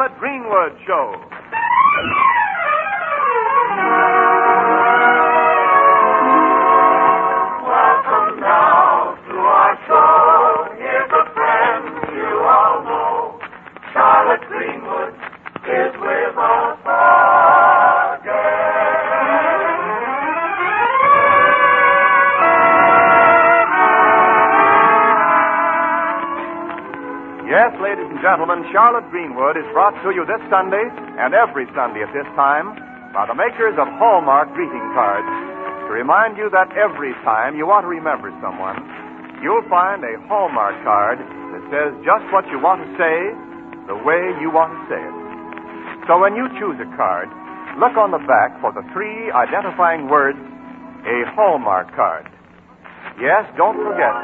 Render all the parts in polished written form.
Charlotte Greenwood Show. Welcome now to our show. Here's a friend you all know. Charlotte Greenwood is with us again. Yes, ladies and gentlemen, Charlotte Greenwood is brought to you this Sunday and every Sunday at this time by the makers of Hallmark greeting cards to remind you that every time you want to remember someone, you'll find a Hallmark card that says just what you want to say the way you want to say it. So when you choose a card, look on the back for the 3 identifying words, a Hallmark card. Yes, don't forget,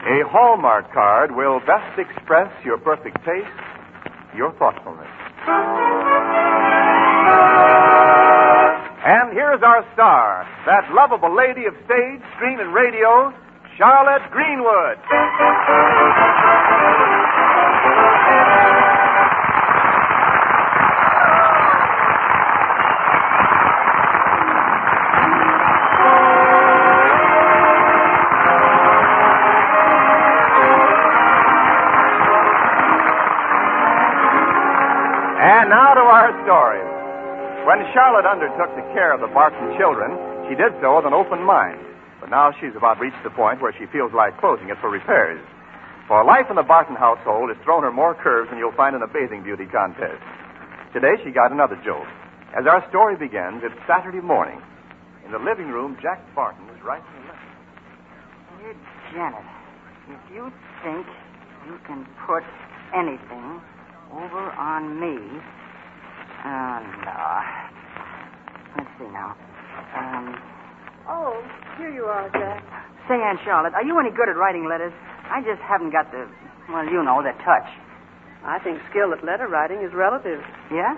a Hallmark card will best express your perfect taste, your thoughtfulness. And here's our star, that lovable lady of stage, screen, and radio, Charlotte Greenwood. And now to our story. When Charlotte undertook the care of the Barton children, she did so with an open mind. But now she's about reached the point where she feels like closing it for repairs. For life in the Barton household has thrown her more curves than you'll find in a bathing beauty contest. Today she got another jolt. As our story begins, it's Saturday morning. In the living room, Jack Barton is writing a letter. Dear Janet, if you think you can put anything over on me... no. Let's see now. Oh, here you are, Jack. Say, Aunt Charlotte, are you any good at writing letters? I just haven't got the, the touch. I think skill at letter writing is relative. Yeah?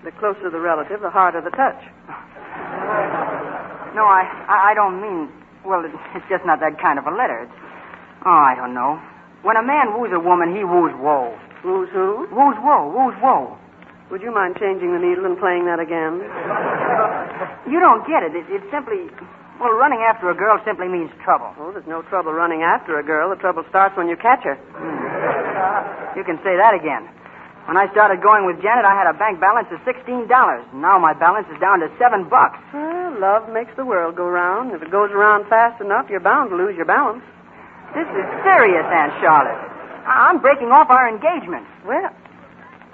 The closer the relative, the harder the touch. No, I don't mean... Well, it's just not that kind of a letter. I don't know. When a man woos a woman, he woos woe. Woos who? Woos woe, woos woe. Would you mind changing the needle and playing that again? You don't get it. It simply... Well, running after a girl simply means trouble. Oh, there's no trouble running after a girl. The trouble starts when you catch her. You can say that again. When I started going with Janet, I had a bank balance of $16. Now my balance is down to $7. Well, love makes the world go round. If it goes around fast enough, you're bound to lose your balance. This is serious, Aunt Charlotte. I'm breaking off our engagement. Well,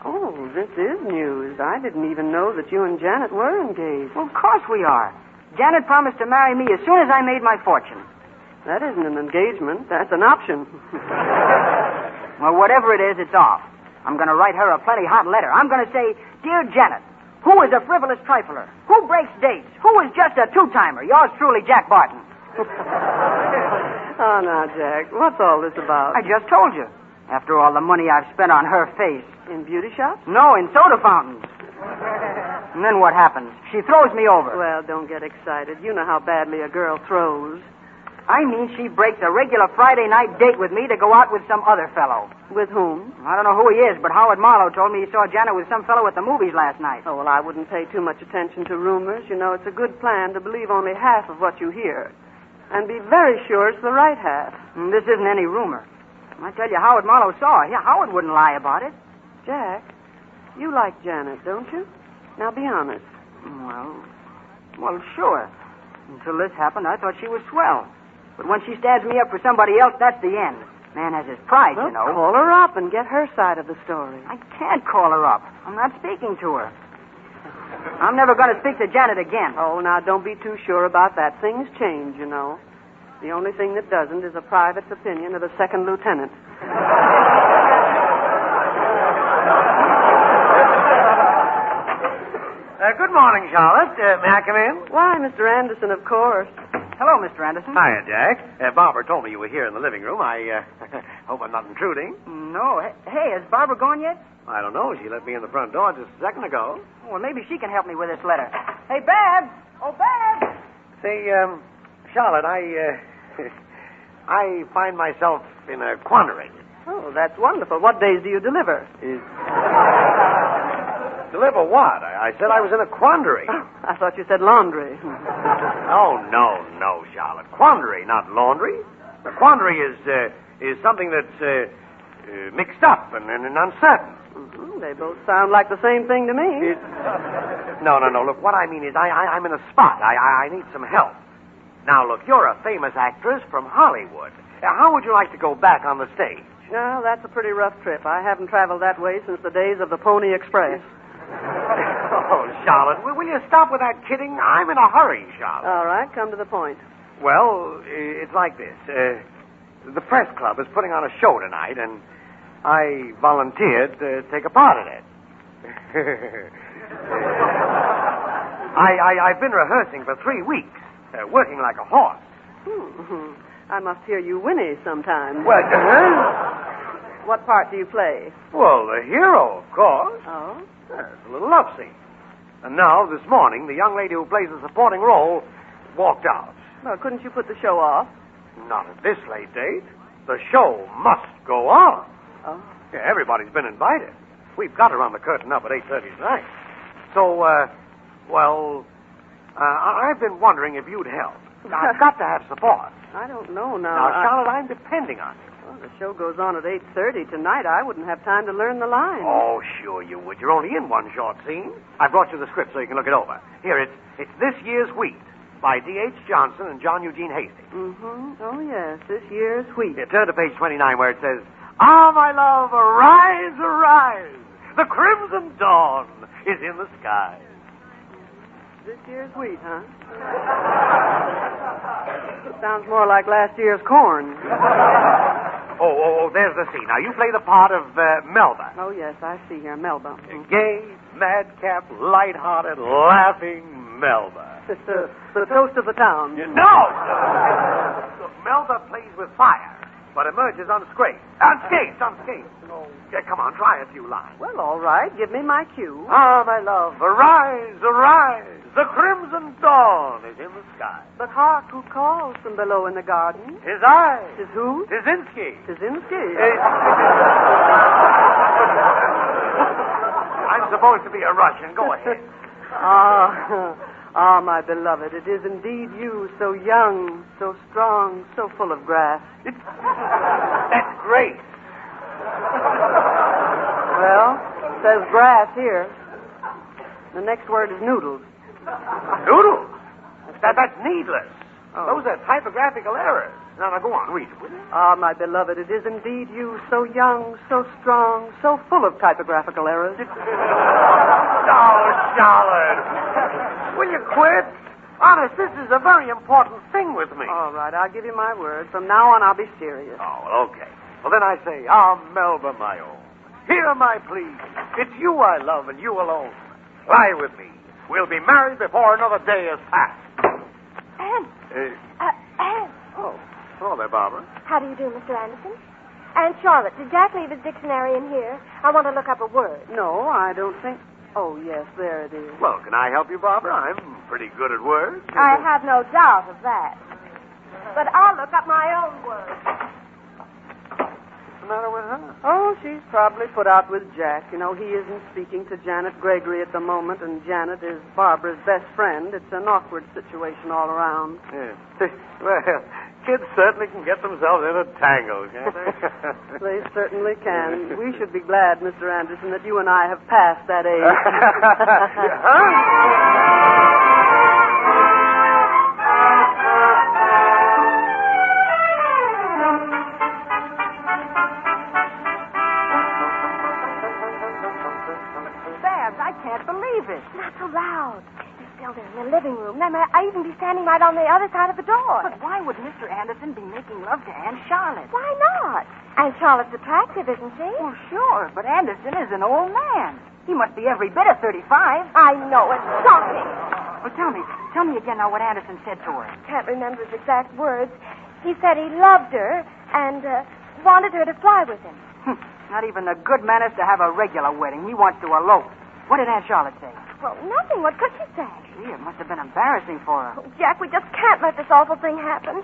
oh, this is news. I didn't even know that you and Janet were engaged. Well, of course we are. Janet promised to marry me as soon as I made my fortune. That isn't an engagement. That's an option. Well, whatever it is, it's off. I'm going to write her a plenty hot letter. I'm going to say, Dear Janet, who is a frivolous trifler? Who breaks dates? Who is just a two-timer? Yours truly, Jack Barton. Oh, now, Jack, what's all this about? I just told you. After all the money I've spent on her face. In beauty shops? No, in soda fountains. And then what happens? She throws me over. Well, don't get excited. You know how badly a girl throws. I mean, she breaks a regular Friday night date with me to go out with some other fellow. With whom? I don't know who he is, but Howard Marlowe told me he saw Janet with some fellow at the movies last night. Oh, well, I wouldn't pay too much attention to rumors. You know, it's a good plan to believe only half of what you hear. And be very sure it's the right half. And this isn't any rumor. I tell you, Howard Marlowe saw her. Yeah, Howard wouldn't lie about it. Jack, you like Janet, don't you? Now, be honest. Well, sure. Until this happened, I thought she was swell. But when she stands me up for somebody else, that's the end. Man has his pride, Well, you know. call her up and get her side of the story. I can't call her up. I'm not speaking to her. I'm never going to speak to Janet again. Oh, now, don't be too sure about that. Things change, you know. The only thing that doesn't is a private opinion of the second lieutenant. Good morning, Charlotte. May I come in? Why, Mr. Anderson, of course. Hello, Mr. Anderson. Hiya, Jack. Barbara told me you were here in the living room. I hope I'm not intruding. No. Hey, has Barbara gone yet? I don't know. She let me in the front door just a second ago. Well, maybe she can help me with this letter. Hey, Babs! Oh, Babs! Say, Charlotte, I find myself in a quandary. Oh, that's wonderful. What days do you deliver? Deliver what? I said I was in a quandary. I thought you said laundry. Oh, no, Charlotte. Quandary, not laundry. A quandary is something that's mixed up and uncertain. Mm-hmm. They both sound like the same thing to me. No. Look, what I mean is I'm in a spot. I need some help. Now, look, you're a famous actress from Hollywood. How would you like to go back on the stage? Well, that's a pretty rough trip. I haven't traveled that way since the days of the Pony Express. Oh, Charlotte, will you stop with that kidding? I'm in a hurry, Charlotte. All right, come to the point. Well, it's like this. The press club is putting on a show tonight, and I volunteered to take a part in it. I've been rehearsing for 3 weeks, working like a horse. I must hear you whinny sometime. Well, What part do you play? Well, the hero, of course. Oh? It's a little love scene. And now, this morning, the young lady who plays the supporting role walked out. Well, couldn't you put the show off? Not at this late date. The show must go on. Oh. Yeah, everybody's been invited. We've got to run the curtain up at 8:30 tonight. So, I've been wondering if you'd help. I've got to have support. I don't know now. Now, Charlotte, I'm depending on you. Well, the show goes on at 8:30 tonight. I wouldn't have time to learn the lines. Oh, sure you would. You're only in one short scene. I brought you the script so you can look it over. Here, it's This Year's Wheat by D.H. Johnson and John Eugene Hastings. Mm-hmm. Oh, yes, this year's wheat. Here, turn to page 29 where it says, "Ah, my love, arise, arise. The crimson dawn is in the sky." This year's wheat, huh? Sounds more like last year's corn. Oh, there's the scene. Now, you play the part of Melba. Oh, yes, I see here. Melba. Gay, madcap, light-hearted, laughing Melba. It's the toast of the town. No! Look, Melba plays with fire, but emerges unscathed. Unscathed. Oh, yeah, come on, try a few lines. Well, all right. Give me my cue. Ah, my love, arise, arise. The crimson dawn is in the sky. But hark, who calls from below in the garden? His eyes. Tis who? Tizinski. Tizinski. I'm supposed to be a Russian. Go ahead. Ah, my beloved, it is indeed you, so young, so strong, so full of grass. That's great. Well, it says grass here. The next word is noodles. Noodles? That's needless. Oh. Those are typographical errors. Now, go on, read it, will you? Ah, my beloved, it is indeed you, so young, so strong, so full of typographical errors. Oh, Charlotte. Will you quit? Honest, this is a very important thing with me. All right, I'll give you my word. From now on, I'll be serious. Oh, well, okay. Well, then I say, ah, Melba, my own. Hear my plea. It's you I love and you alone. Lie with me. We'll be married before another day has passed. Anne. Anne. Oh, hello there, Barbara. How do you do, Mr. Anderson? Aunt Charlotte, did Jack leave his dictionary in here? I want to look up a word. No, I don't think... Oh, yes, there it is. Well, can I help you, Barbara? I'm pretty good at words. I have no doubt of that. But I'll look up my own word. What's the matter with her? Oh, she's probably put out with Jack. You know, he isn't speaking to Janet Gregory at the moment, and Janet is Barbara's best friend. It's an awkward situation all around. Yeah. Well, kids certainly can get themselves in a tangle, can't they? They certainly can. We should be glad, Mr. Anderson, that you and I have passed that age. Babs, I can't believe it. Not so loud. They're still there in the living room. They might even be standing right on the other side of the door. But why would Mr. Anderson be making love to Aunt Charlotte? Why not? Aunt Charlotte's attractive, isn't she? Well, sure, but Anderson is an old man. He must be every bit of 35. I know, it's shocking. Well, tell me again now what Anderson said to her. Can't remember his exact words. He said he loved her and wanted her to fly with him. Not even a good man is to have a regular wedding. He wants to elope. What did Aunt Charlotte say? Well, nothing. What could she say? Gee, it must have been embarrassing for her. Oh, Jack, we just can't let this awful thing happen.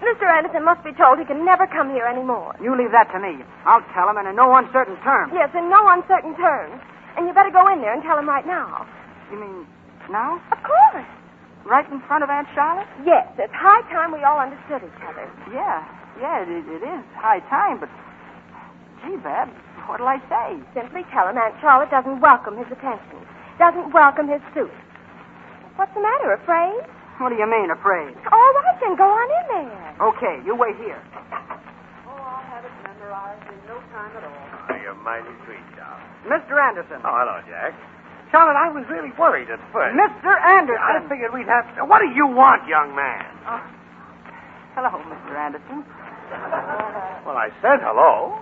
Mr. Anderson must be told he can never come here anymore. You leave that to me. I'll tell him, and in no uncertain terms. Yes, in no uncertain terms. And you better go in there and tell him right now. You mean now? Of course. Right in front of Aunt Charlotte? Yes, it's high time we all understood each other. Yeah, it is high time, but... Gee, Bab, what'll I say? Simply tell him Aunt Charlotte doesn't welcome his attention, doesn't welcome his suit. What's the matter, afraid? What do you mean, afraid? All right, then, go on in there. Okay, you wait here. Oh, I'll have it memorized in no time at all. You're mighty sweet, Charlotte. Mr. Anderson. Oh, hello, Jack. Charlotte, I was really worried at first. Mr. Anderson. I figured we'd have... What do you want, young man? Hello, Mr. Anderson. Well, I said hello.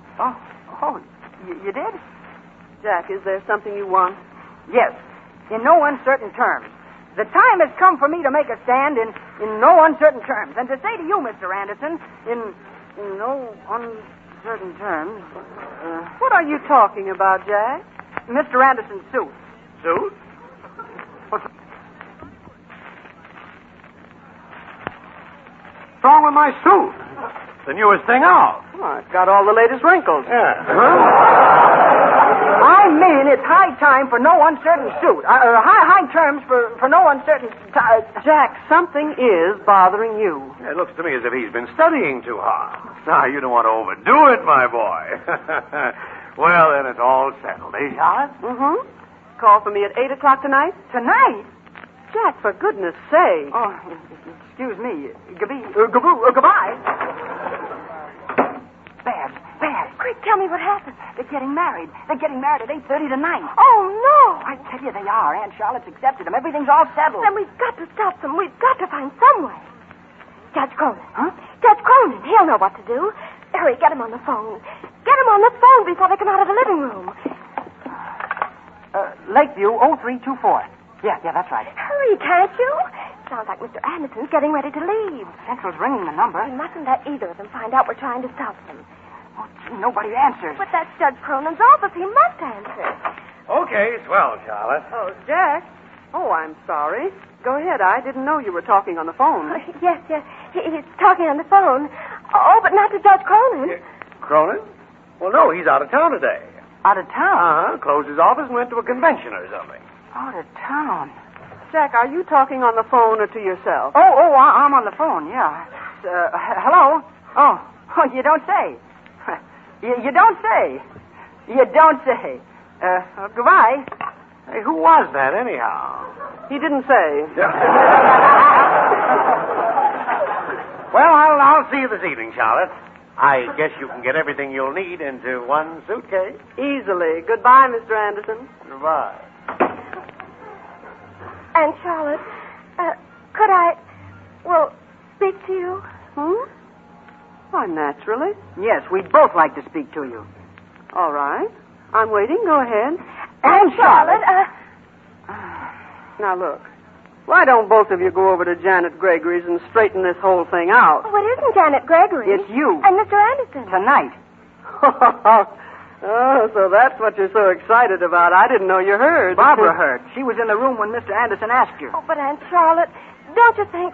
You did? Jack, is there something you want? Yes, in no uncertain terms. The time has come for me to make a stand in no uncertain terms. And to say to you, Mr. Anderson, in no uncertain terms... What are you talking about, Jack? Mr. Anderson's suit. Suit? What's wrong with my suit? The newest thing out. Oh, it's got all the latest wrinkles. Yeah. I mean, it's high time for no uncertain suit. High terms for no uncertain... Jack, something is bothering you. It looks to me as if he's been studying too hard. Now, you don't want to overdo it, my boy. Well, then it's all settled, eh, Charlotte? Mm-hmm. Call for me at 8 o'clock tonight? Tonight? Jack, for goodness sake. Oh, excuse me. Goodbye. Babs. Quick, tell me what happened. They're getting married. They're getting married at 8:30 tonight. Oh, no. I tell you they are. Aunt Charlotte's accepted them. Everything's all settled. Then we've got to stop them. We've got to find some way. Judge Cronin. Huh? Judge Cronin. He'll know what to do. Hurry, get him on the phone. Get him on the phone before they come out of the living room. Lakeview 0324. Yeah, that's right. Hurry, can't you? Sounds like Mr. Anderson's getting ready to leave. Central's ringing the number. We mustn't let either of them find out we're trying to stop them. Oh, gee, nobody answers. But that's Judge Cronin's office. He must answer. Okay, swell, Charlotte. Oh, Jack. Oh, I'm sorry. Go ahead. I didn't know you were talking on the phone. Yes. He's talking on the phone. Oh, but not to Judge Cronin. Cronin? Well, no, he's out of town today. Out of town? Uh-huh. Closed his office and went to a convention or something. Out of town. Jack, are you talking on the phone or to yourself? I'm on the phone, yeah. Hello? Oh, you don't say. You don't say. You don't say. Goodbye. Hey, who was that, anyhow? He didn't say. Well, I'll see you this evening, Charlotte. I guess you can get everything you'll need into one suitcase. Easily. Goodbye, Mr. Anderson. Goodbye. And Charlotte, could I, speak to you? Why, naturally. Yes, we'd both like to speak to you. All right. I'm waiting. Go ahead. And Charlotte, Now, look. Why don't both of you go over to Janet Gregory's and straighten this whole thing out? Oh, it isn't Janet Gregory. It's you. And Mr. Anderson. Tonight. Oh, so that's what you're so excited about. I didn't know you heard. Barbara heard. She was in the room when Mr. Anderson asked you. Oh, but Aunt Charlotte, don't you think,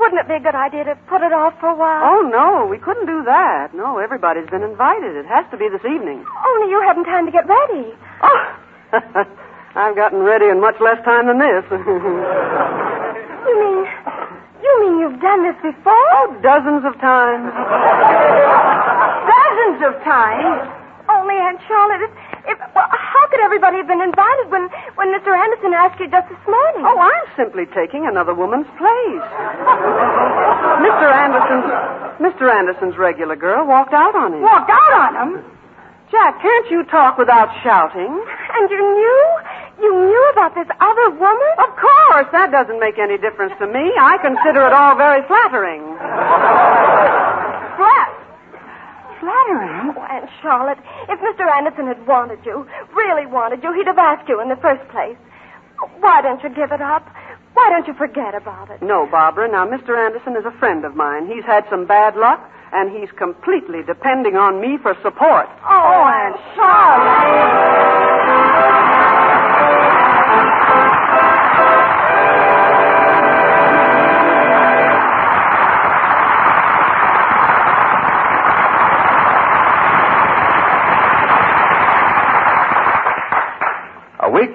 wouldn't it be a good idea to put it off for a while? Oh, no, we couldn't do that. No, everybody's been invited. It has to be this evening. Only you haven't time to get ready. Oh, I've gotten ready in much less time than this. You mean you've done this before? Oh, dozens of times. Dozens of times? Only, Aunt Charlotte, how could everybody have been invited when Mr. Anderson asked you just this morning? Oh, I'm simply taking another woman's place. Mr. Anderson's regular girl walked out on him. Walked out on him? Jack, can't you talk without shouting? And you knew? You knew about this other woman? Of course. That doesn't make any difference to me. I consider it all very flattering. Flattering? Oh, Aunt Charlotte, if Mr. Anderson had wanted you, really wanted you, he'd have asked you in the first place. Why don't you give it up? Why don't you forget about it? No, Barbara. Now, Mr. Anderson is a friend of mine. He's had some bad luck, and he's completely depending on me for support. Oh, Aunt Charlotte.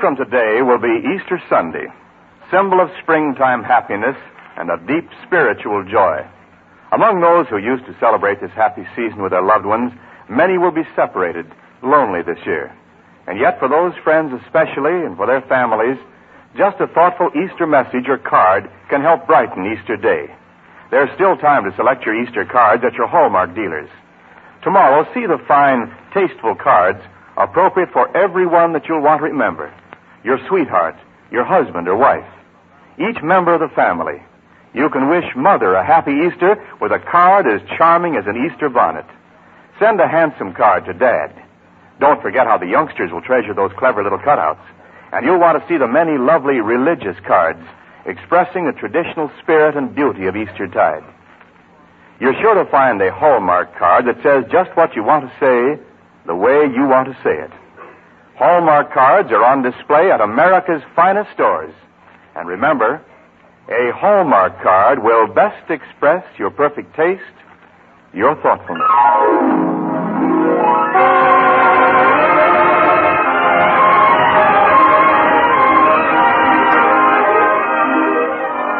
from today will be Easter Sunday, symbol of springtime happiness and a deep spiritual joy. Among those who used to celebrate this happy season with their loved ones, many will be separated, lonely this year. And yet, for those friends especially, and for their families, just a thoughtful Easter message or card can help brighten Easter Day. There's still time to select your Easter cards at your Hallmark dealers. Tomorrow, see the fine, tasteful cards appropriate for everyone that you'll want to remember. Your sweetheart, your husband or wife, each member of the family. You can wish Mother a happy Easter with a card as charming as an Easter bonnet. Send a handsome card to Dad. Don't forget how the youngsters will treasure those clever little cutouts. And you'll want to see the many lovely religious cards expressing the traditional spirit and beauty of Eastertide. You're sure to find a Hallmark card that says just what you want to say, the way you want to say it. Hallmark cards are on display at America's finest stores. And remember, a Hallmark card will best express your perfect taste, your thoughtfulness.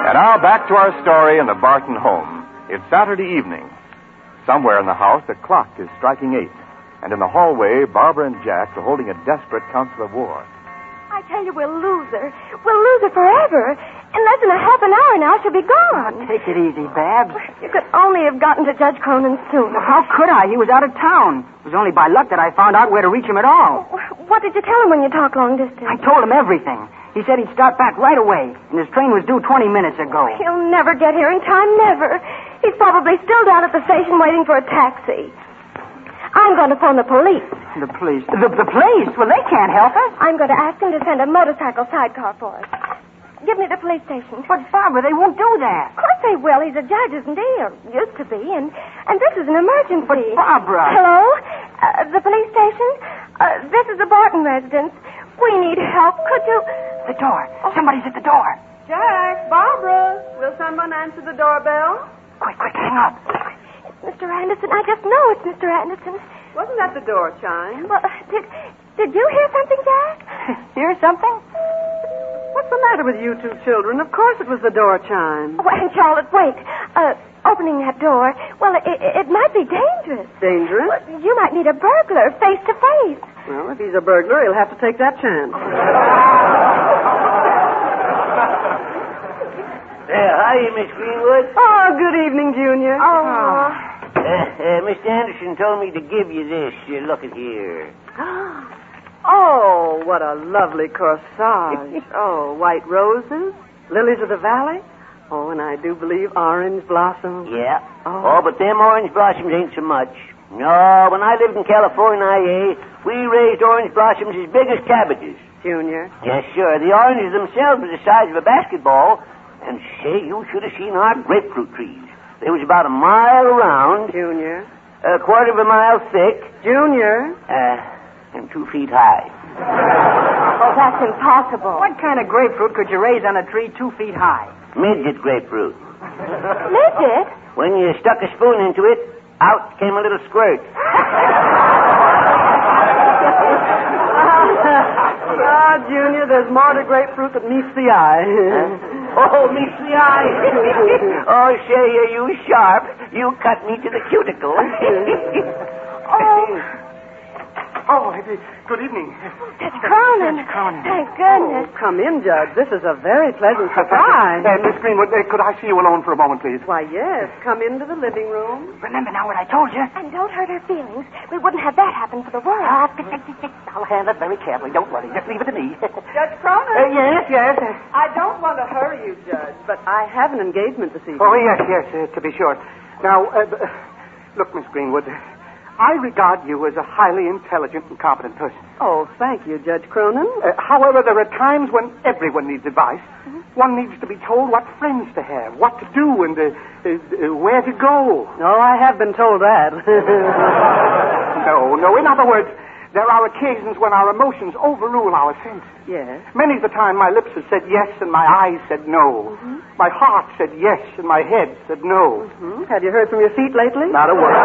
And now back to our story in the Barton home. It's Saturday evening. Somewhere in the house, a clock is striking 8. And in the hallway, Barbara and Jack are holding a desperate council of war. I tell you, we'll lose her. We'll lose her forever. In less than a half an hour now, she'll be gone. Take it easy, Babs. You could only have gotten to Judge Cronin sooner. How could I? He was out of town. It was only by luck that I found out where to reach him at all. What did you tell him when you talked long distance? I told him everything. He said he'd start back right away, and his train was due 20 minutes ago. He'll never get here in time, never. He's probably still down at the station waiting for a taxi. I'm going to phone the police. The police? The police? Well, they can't help us. I'm going to ask them to send a motorcycle sidecar for us. Give me the police station. But, Barbara, they won't do that. Of course they will. He's a judge, isn't he? Or used to be. And this is an emergency. But, Barbara... Hello? The police station? This is the Barton residence. We need help. Could you... The door. Somebody's at the door. Jack, Barbara, will someone answer the doorbell? Quick, hang up. It's Mr. Anderson. I just know it's Mr. Anderson. Wasn't that the door chime? Well, did you hear something, Jack? Hear something? What's the matter with you two children? Of course it was the door chime. Oh, and Charlotte, wait. Opening that door, well, it might be dangerous. Dangerous? Well, you might need a burglar face to face. Well, if he's a burglar, he'll have to take that chance. Hi, Miss Greenwood. Oh, good evening, Junior. Mr. Anderson told me to give you this. Look at here. Oh, what a lovely corsage. Oh, white roses, lilies of the valley. Oh, and I do believe orange blossoms. Yeah. Oh. But them orange blossoms ain't so much. No, when I lived in California, we raised orange blossoms as big as cabbages. Junior. Yes, sure. The oranges themselves were the size of a basketball. And say, you should have seen our grapefruit trees. They was about a mile around. Junior. A quarter of a mile thick. Junior. And 2 feet high. Oh, that's impossible. What kind of grapefruit could you raise on a tree 2 feet high? Midget grapefruit. Midget? When you stuck a spoon into it, out came a little squirt. Junior, there's more to grapefruit that meets the eye. Oh, meets the eye. Oh, say, are you sharp? You cut me to the cuticle. Good evening. Judge Cronin. Thank goodness. Come in, Judge. This is a very pleasant surprise. Miss Greenwood, could I see you alone for a moment, please? Why, yes. Come into the living room. Remember now what I told you? And don't hurt her feelings. We wouldn't have that happen for the world. I'll handle it very carefully. Don't worry. Just leave it to me. Judge Cronin. Yes. I don't want to hurry you, Judge, but I have an engagement this evening. Oh, yes, to be sure. Now, look, Miss Greenwood, I regard you as a highly intelligent and competent person. Oh, thank you, Judge Cronin. However, there are times when everyone needs advice. Mm-hmm. One needs to be told what friends to have, what to do, and where to go. Oh, I have been told that. No. In other words, there are occasions when our emotions overrule our senses. Yes. Many of the time, my lips have said yes and my eyes said no. Mm-hmm. My heart said yes and my head said no. Mm-hmm. Have you heard from your feet lately? Not a word.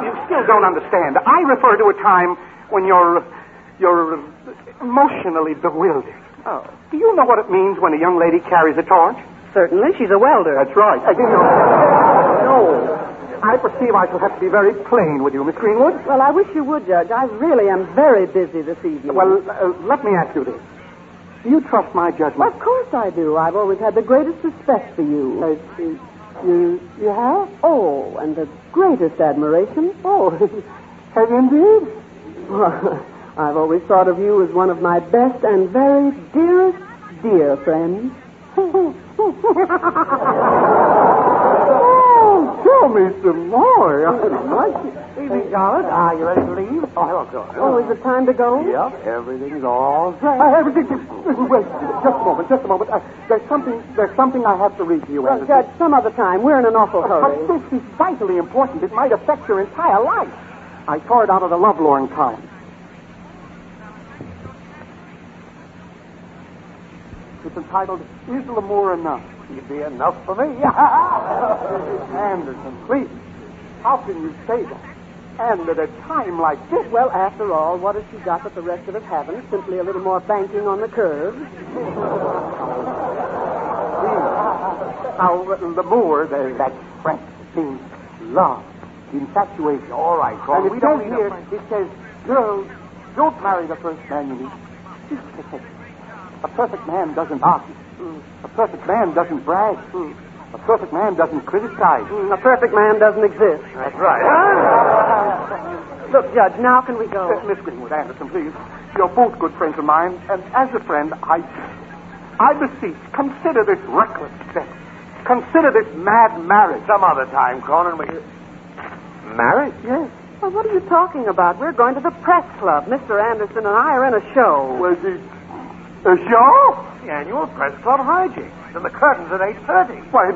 You still don't understand. I refer to a time when your emotionally bewildered. Oh. Do you know what it means when a young lady carries a torch? Certainly. She's a welder. That's right. No. I perceive I shall have to be very plain with you, Miss Greenwood. Well, I wish you would, Judge. I really am very busy this evening. Well, let me ask you this. Do you trust my judgment? Of course I do. I've always had the greatest respect for you. You have? Oh, and the greatest admiration. Oh, have you indeed? Well, I've always thought of you as one of my best and very dearest dear friends. Tell me some more. Evening, Charlotte. Are you ready to leave? Oh, hello, George. Oh, is it time to go? Yep, everything's all right. Everything. Wait, just a moment. There's something I have to read to you, Well, Anderson. Judge, some other time. We're in an awful hurry. But this is vitally important. It might affect your entire life. I tore it out of the Lovelorn column. It's entitled, Is L'amour Enough? You'd be enough for me. Anderson, please. How can you say that? And at a time like this? Well, after all, what has she got that the rest of us haven't? Simply a little more banking on the curve. Now, l'amour, there's that French thing, love, infatuation. All right, Paul. And it says, girls, don't marry the first man you meet. A perfect man doesn't argue. A perfect man doesn't brag. A perfect man doesn't criticize. A perfect man doesn't exist. That's right. Look, Judge, now can we go? Miss Greenwood, Anderson, please. You're both good friends of mine, and as a friend, I beseech, consider this reckless step. Consider this mad marriage. Some other time, Conan. Married? Yes. Well, what are you talking about? We're going to the press club. Mr. Anderson and I are in a show. Was it a show? The annual press club hijinks. And the curtain's at 8:30. Why,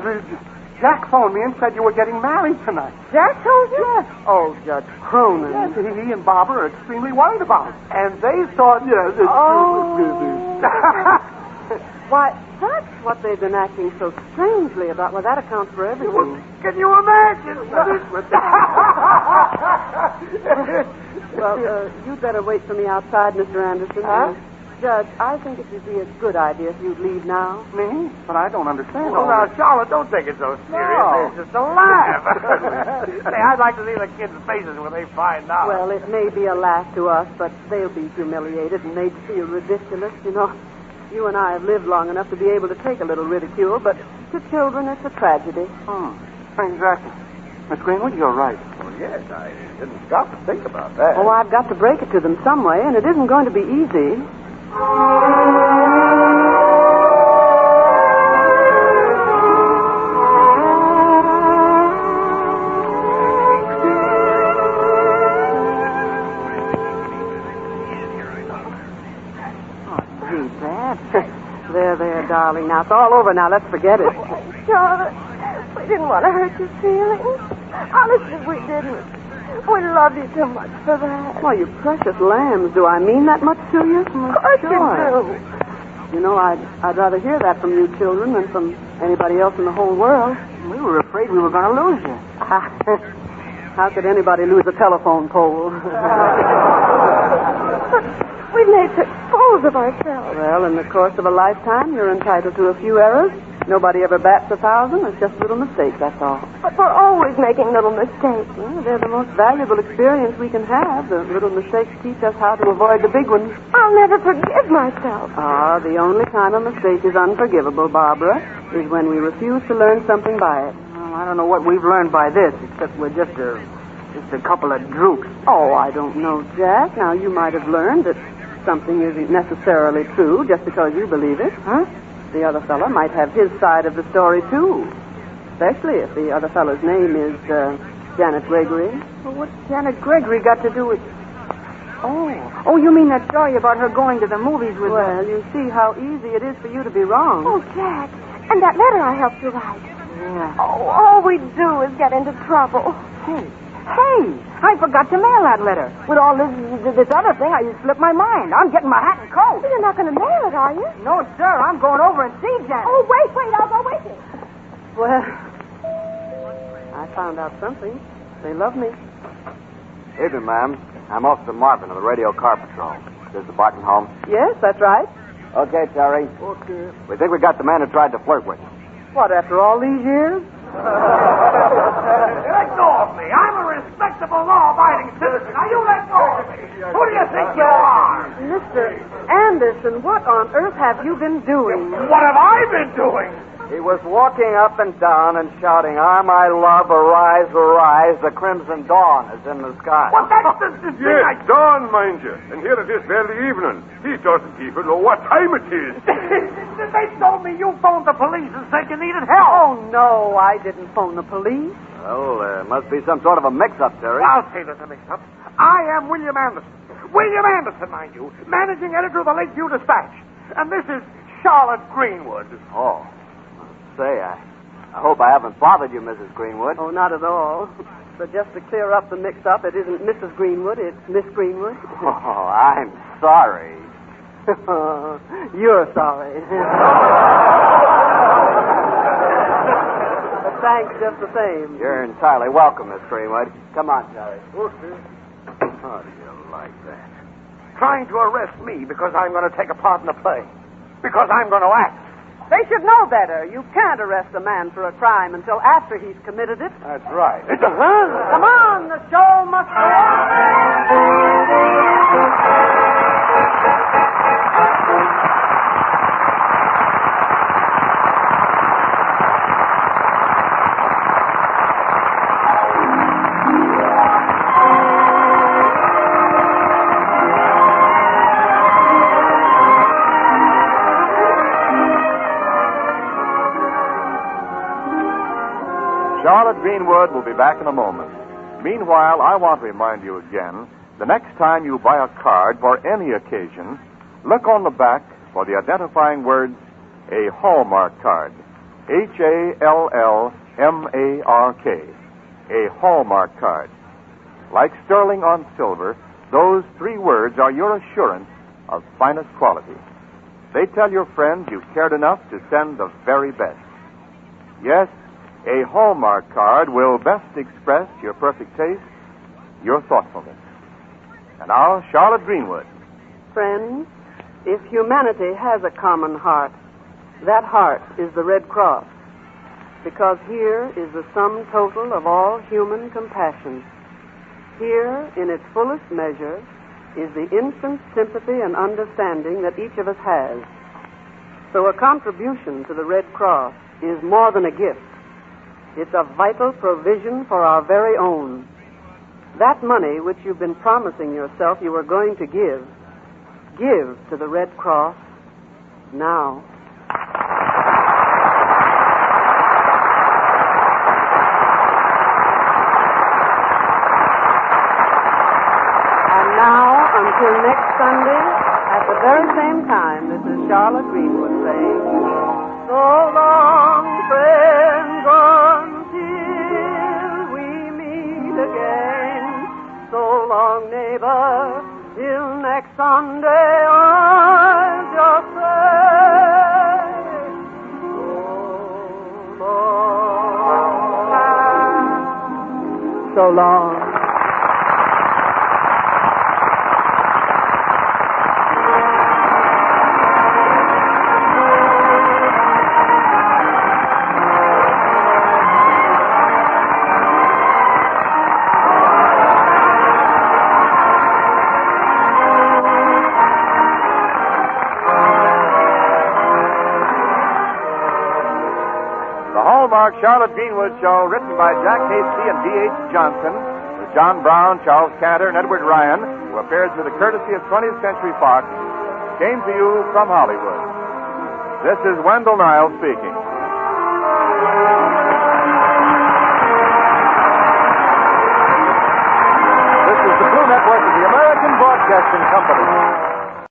Jack phoned me and said you were getting married tonight. Jack told you? Yes. Oh, Judge Cronin. Yes, he and Barbara are extremely worried about it. And they thought, yes, it's Why, that's what they've been acting so strangely about. Well, that accounts for everything. Can you imagine? Well, you'd better wait for me outside, Mr. Anderson. Huh? Judge, I think it would be a good idea if you'd leave now. Me? But I don't understand. Well, now, Charlotte, don't take it so serious. No. It's just a laugh. Say, I'd like to see the kids' faces when they find out. Well, it may be a laugh to us, but they'll be humiliated and they'd feel ridiculous. You know, you and I have lived long enough to be able to take a little ridicule, but to children, it's a tragedy. Exactly. Miss Greenwood, you're right. Well, yes, I didn't stop to think about that. Oh, I've got to break it to them some way, and it isn't going to be easy. There, darling. Now, it's all over now. Let's forget it. Charlotte, we didn't want to hurt your feelings. Honestly, we didn't. We love you too much for that. Well, you precious lambs. Do I mean that much to you? Of course you do. You know, I'd rather hear that from you children than from anybody else in the whole world. We were afraid we were going to lose you. How could anybody lose a telephone pole? But we've made such fools of ourselves. Well, in the course of a lifetime, you're entitled to a few errors. Nobody ever bats 1,000. It's just little mistakes, that's all. But we're always making little mistakes. Well, they're the most valuable experience we can have. The little mistakes teach us how to avoid the big ones. I'll never forgive myself. The only time a mistake is unforgivable, Barbara, is when we refuse to learn something by it. Well, I don't know what we've learned by this, except we're just a couple of drooks. Oh, I don't know, Jack. Now, you might have learned that something isn't necessarily true just because you believe it. Huh? The other fellow might have his side of the story, too. Especially if the other fellow's name is Janet Gregory. Well, what's Janet Gregory got to do with... Oh, you mean that story about her going to the movies with... Well, you see how easy it is for you to be wrong. Oh, Jack. And that letter I helped you write. Yeah. Oh, all we do is get into trouble. Hey, I forgot to mail that letter. With all this other thing, I slipped my mind. I'm getting my hat and coat. You're not going to mail it, are you? No, sir. I'm going over and see Janet. Oh, wait. I'll go with you. Well, I found out something. They love me. Evening, ma'am. I'm Officer Marvin of the Radio Car Patrol. This is Barton home? Yes, that's right. Okay, Terry. Okay. We think we got the man who tried to flirt with you. What, after all these years? Let go of me. I'm a respectable, law-abiding citizen. Now, you let go of me. Who do you think you are? Mr. Anderson, what on earth have you been doing? What have I been doing? He was walking up and down and shouting, "Ah, my love, arise, arise, the crimson dawn is in the sky." Well, that's the thing I... Yes, dawn, mind you. And here it is barely evening. He doesn't even know what time it is. They told me you phoned the police and said you needed help. Oh, no, I didn't phone the police. Well, there must be some sort of a mix-up, Terry. I'll say there's a mix-up. I am William Anderson. William Anderson, mind you. Managing editor of the Lakeview Dispatch. And this is Charlotte Greenwood. Oh. Say, I hope I haven't bothered you, Mrs. Greenwood. Oh, not at all. But just to clear up the mix-up, it isn't Mrs. Greenwood, it's Miss Greenwood. Oh, I'm sorry. You're sorry. But thanks just the same. You're entirely welcome, Miss Greenwood. Come on, Terry. Okay. How do you like that? Trying to arrest me because I'm going to take a part in the play. Because I'm going to act. They should know better. You can't arrest a man for a crime until after he's committed it. That's right. Come on, the show must go Charlotte Greenwood will be back in a moment. Meanwhile, I want to remind you again, the next time you buy a card for any occasion, look on the back for the identifying words, a Hallmark card. Hallmark. A Hallmark card. Like sterling on silver, those three words are your assurance of finest quality. They tell your friends you've cared enough to send the very best. Yes, a Hallmark card will best express your perfect taste, your thoughtfulness. And now, Charlotte Greenwood. Friends, if humanity has a common heart, that heart is the Red Cross. Because here is the sum total of all human compassion. Here, in its fullest measure, is the instant sympathy and understanding that each of us has. So a contribution to the Red Cross is more than a gift. It's a vital provision for our very own. That money which you've been promising yourself you were going to give to the Red Cross now. And now, until next Sunday, at the very same time, this is Charlotte Greenwood saying, so long, friends, until we meet again. So long, neighbor, till next Sunday, I'll just say, so long. Hallmark Charlotte Greenwood show, written by Jack Hasty and D.H. Johnson, with John Brown, Charles Cantor, and Edward Ryan, who appears with the courtesy of 20th Century Fox, came to you from Hollywood. This is Wendell Niles speaking. This is the Blue Network of the American Broadcasting Company.